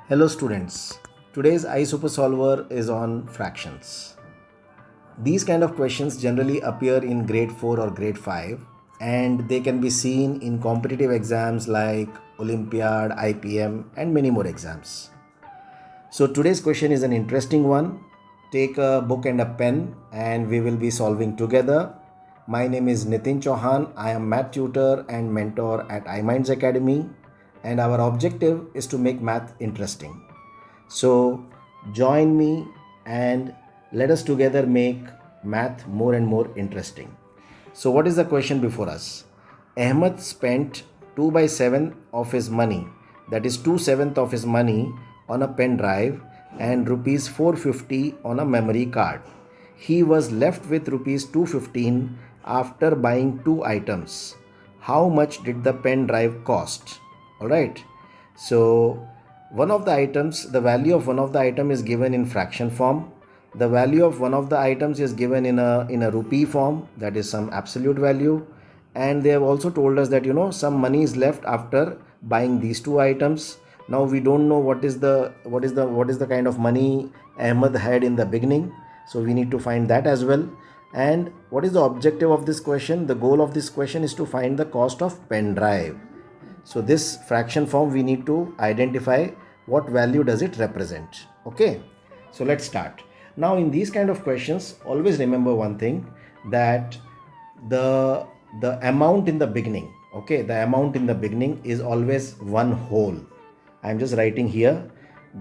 Hello students, today's iSuper Solver is on fractions. These kind of questions generally appear in grade 4 or grade 5 and they can be seen in competitive exams like Olympiad, IPM and many more exams. So today's question is an interesting one. Take a book and a pen and we will be solving together. My name is Nitin Chauhan. I am math tutor and mentor at iMinds Academy and our objective is to make math interesting. So join me and let us together make math more and more interesting. So what is the question before us? Ahmed spent 2 by 7 of his money, that is 2/7 of his money on a pen drive and rupees 450 on a memory card. He was left with rupees 215 after buying two items. How much did the pen drive cost? Alright, so one of the items, the value of one of the item is given in fraction form. The value of one of the items is given in a rupee form, that is some absolute value. And they have also told us that some money is left after buying these two items. Now we don't know what is the kind of money Ahmed had in the beginning, so we need to find that as well. And what is the objective of this question? The goal of this question is to find the cost of pen drive. So this fraction form we need to identify what value does it represent. Okay, so let's start. Now in these kind of questions, always remember one thing, that the amount in the beginning, okay, the amount in the beginning is always one whole. I'm just writing here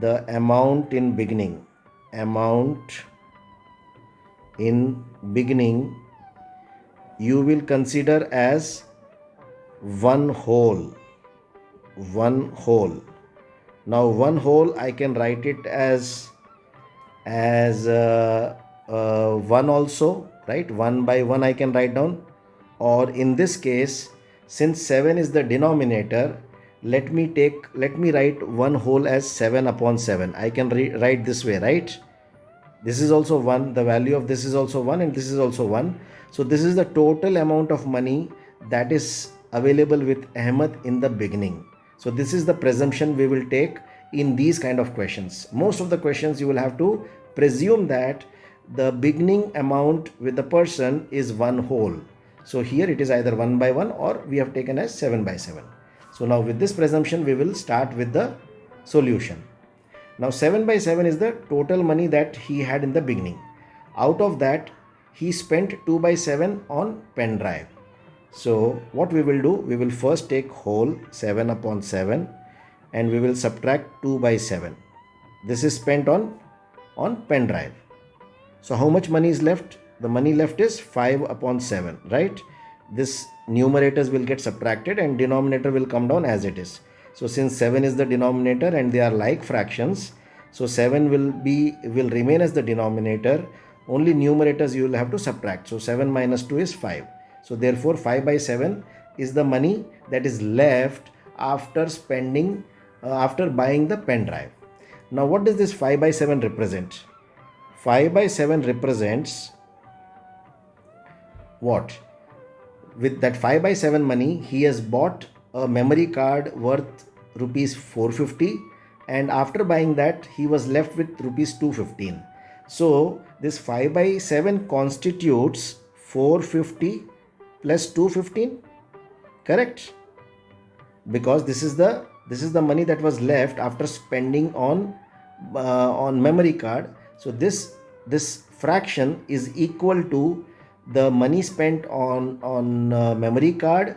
the amount in beginning. Amount in beginning you will consider as one whole. Now one whole I can write it as 1 also, right? 1 by 1 I can write down, or in this case, since 7 is the denominator, let me write one whole as 7 upon 7. I can write this way, right? This is also 1, the value of this is also 1 and this is also 1. So this is the total amount of money that is available with Ahmed in the beginning. So this is the presumption we will take in these kind of questions. Most of the questions you will have to presume that the beginning amount with the person is one whole. So here it is either 1 by 1 or we have taken as 7 by 7. So now with this presumption we will start with the solution. Now 7 by 7 is the total money that he had in the beginning. Out of that he spent 2 by 7 on pen drive. So what we will do, we will first take whole 7 upon 7 and we will subtract 2 by 7. This is spent on pen drive. So how much money is left? The money left is 5 upon 7, right? This numerators will get subtracted and denominator will come down as it is. So since 7 is the denominator and they are like fractions, so 7 will remain as the denominator. Only numerators you will have to subtract. So 7 minus 2 is 5. So therefore 5 by 7 is the money that is left after buying the pen drive. Now what does this 5 by 7 represent? 5 by 7 represents what? With that 5 by 7 money, he has bought a memory card worth rupees 450 and after buying that he was left with rupees 215. So this 5 by 7 constitutes 450 plus 215, correct? Because this is the money that was left after spending on memory card. So this fraction is equal to the money spent on memory card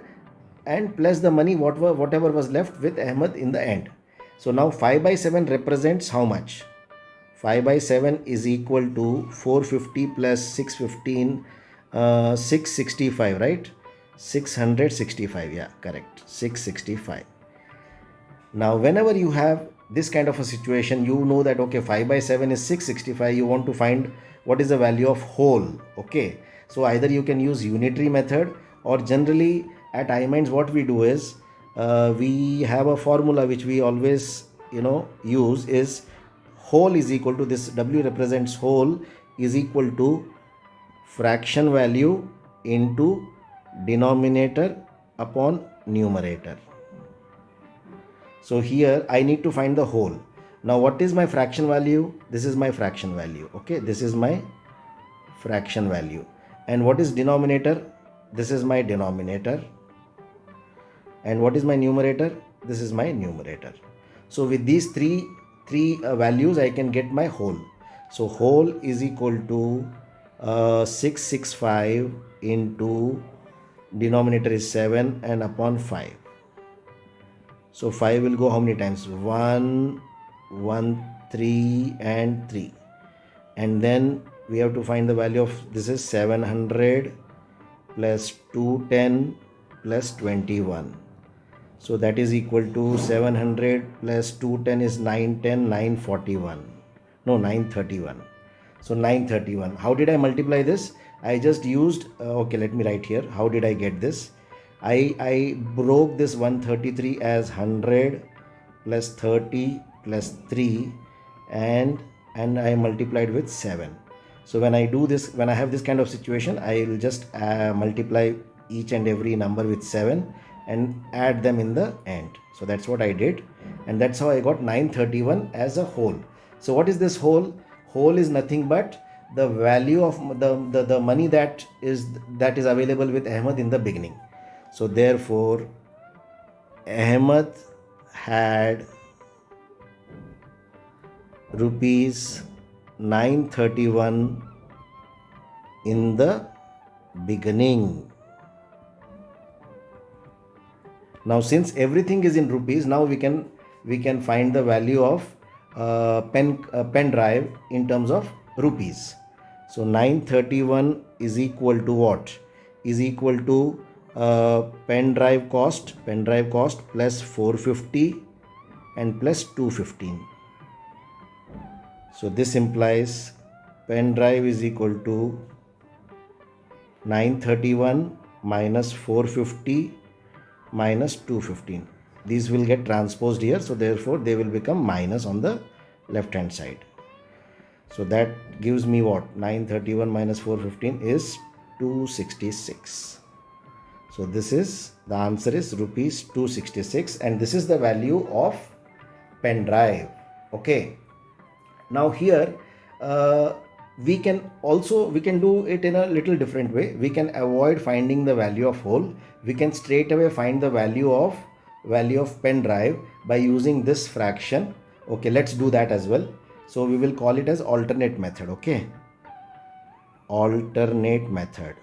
and plus the money whatever was left with Ahmed in the end. So now 5 by 7 represents how much? 5 by 7 is equal to 450 plus 615, 665, right? 665, yeah, correct, 665. Now whenever you have this kind of a situation, you know that okay, 5 by 7 is 665. You want to find what is the value of whole. Okay, so either you can use unitary method or generally at iMinds what we do is we have a formula which we always use is whole is equal to, this W represents whole, is equal to fraction value into denominator upon numerator. So here I need to find the whole. Now what is my fraction value? This is my fraction value. Okay, this is my fraction value. And what is denominator? This is my denominator. And what is my numerator? This is my numerator. So with these three values, I can get my whole. So whole is equal to 665 into denominator is 7 and upon 5. So 5 will go how many times? 1, 1, 3 and 3. And then we have to find the value of this is 700 plus 210 plus 21. So that is equal to 700 plus 210 is 910, 941. No, 931. So 931. How did I multiply this? I just used, okay, let me write here. How did I get this? I broke this 133 as 100 plus 30 plus 3 and I multiplied with 7. So when I do this, when I have this kind of situation, I will just multiply each and every number with 7 and add them in the end. So that's what I did, and that's how I got 931 as a whole. So what is this whole? Whole is nothing but the value of the money that is available with Ahmed in the beginning. So therefore Ahmed had rupees 931 in the beginning. Now since everything is in rupees, now we can find the value of pen drive in terms of rupees. So 931 is equal to what? Is equal to pen drive cost plus 450 and plus 215. So this implies pen drive is equal to 931 minus 450 minus 215. These will get transposed here, so therefore they will become minus on the left hand side. So that gives me what? 931 minus 415 is 266. So this is, the answer is rupees 266, and this is the value of pen drive. Okay. Now here we can do it in a little different way. We can avoid finding the value of whole. We can straight away find the value of pen drive by using this fraction. Okay, let's do that as well. So we will call it as alternate method. Okay, alternate method.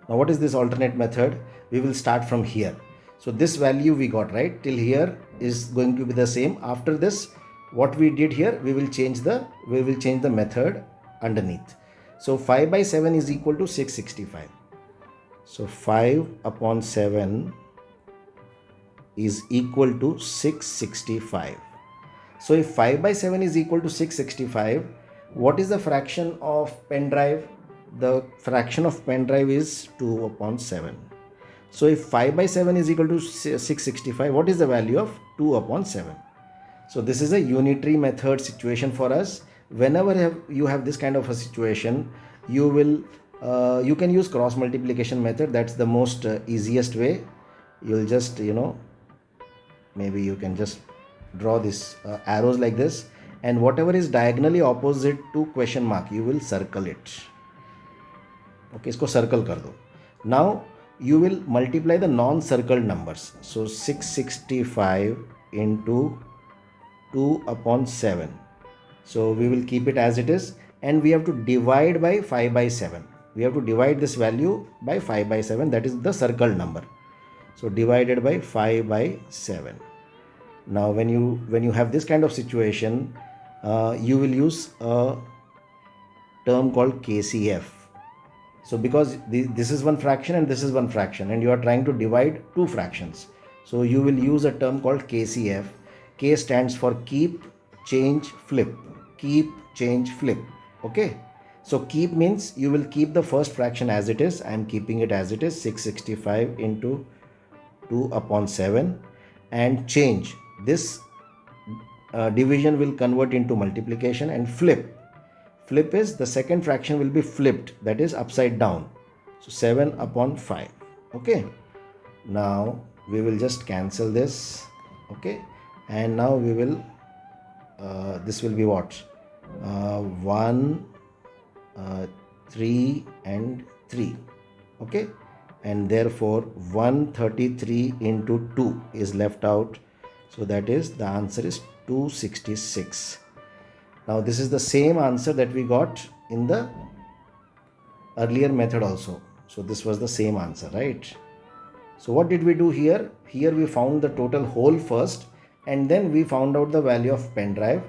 Now what is this alternate method? We will start from here. So this value we got, right, till here is going to be the same. After this, what we did here, we will change the method underneath. So 5 by 7 is equal to 665. So 5 upon 7 is equal to 665. So if 5 by 7 is equal to 665, what is the fraction of pen drive? The fraction of pen drive is 2 upon 7. So if 5 by 7 is equal to 665, what is the value of 2 upon 7? So this is a unitary method situation for us. Whenever you have this kind of a situation, you can use cross multiplication method. That's the most easiest way. You'll just, maybe you can just draw this arrows like this, and whatever is diagonally opposite to question mark, you will circle it. Okay, isko circle kar do. Now you will multiply the non-circled numbers. So 665 into 2 upon 7. So we will keep it as it is, and we have to divide by 5 by 7. We have to divide this value by 5 by 7. That is the circled number. So divided by 5 by 7. Now when you have this kind of situation, you will use a term called KCF. So because this is one fraction and this is one fraction, and you are trying to divide two fractions, so you will use a term called KCF. K stands for keep, change, flip. Keep, change, flip. Okay. So keep means you will keep the first fraction as it is. I am keeping it as it is, 665 into 2 upon 7, and change. This division will convert into multiplication, and flip. Flip is the second fraction will be flipped, that is upside down. So 7 upon 5. Okay. Now we will just cancel this. Okay, and now we will this will be what, 1 3 and 3. Okay, and therefore 133 into 2 is left out, so that is the answer is 266. Now this is the same answer that we got in the earlier method also. So this was the same answer, right? So what did we do here? Here we found the total whole first, and then we found out the value of pen drive.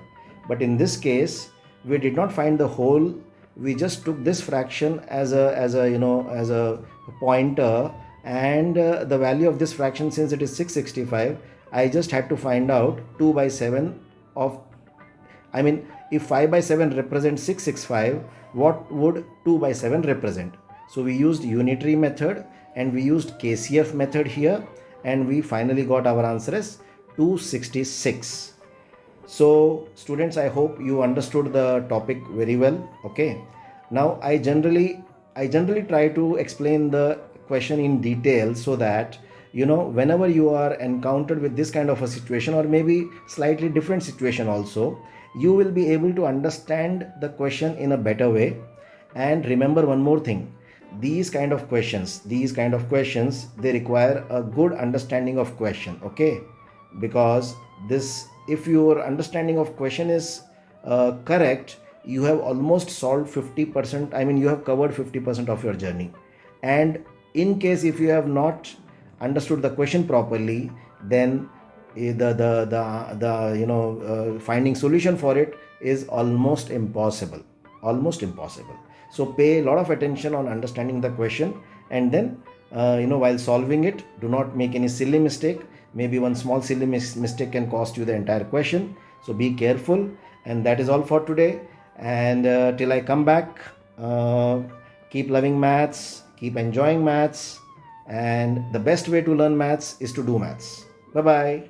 But in this case, we did not find the whole. We just took this fraction as a pointer, and the value of this fraction, since it is 665, I just had to find out 2 by 7 of, I mean, if 5 by 7 represents 665, what would 2 by 7 represent? So we used unitary method and we used KCF method here, and we finally got our answer as 266. So students, I hope you understood the topic very well. Okay, now I generally try to explain the question in detail, so that whenever you are encountered with this kind of a situation, or maybe slightly different situation also, you will be able to understand the question in a better way. And remember one more thing, these kind of questions, they require a good understanding of question. Okay, because this, if your understanding of question is correct, you have almost solved 50%, I mean you have covered 50% of your journey. And in case if you have not understood the question properly, then finding solution for it is almost impossible. So pay a lot of attention on understanding the question, and then while solving it, do not make any silly mistake. Maybe one small silly mistake can cost you the entire question. So be careful. And that is all for today. And till I come back, keep loving maths, keep enjoying maths, and the best way to learn maths is to do maths. Bye bye.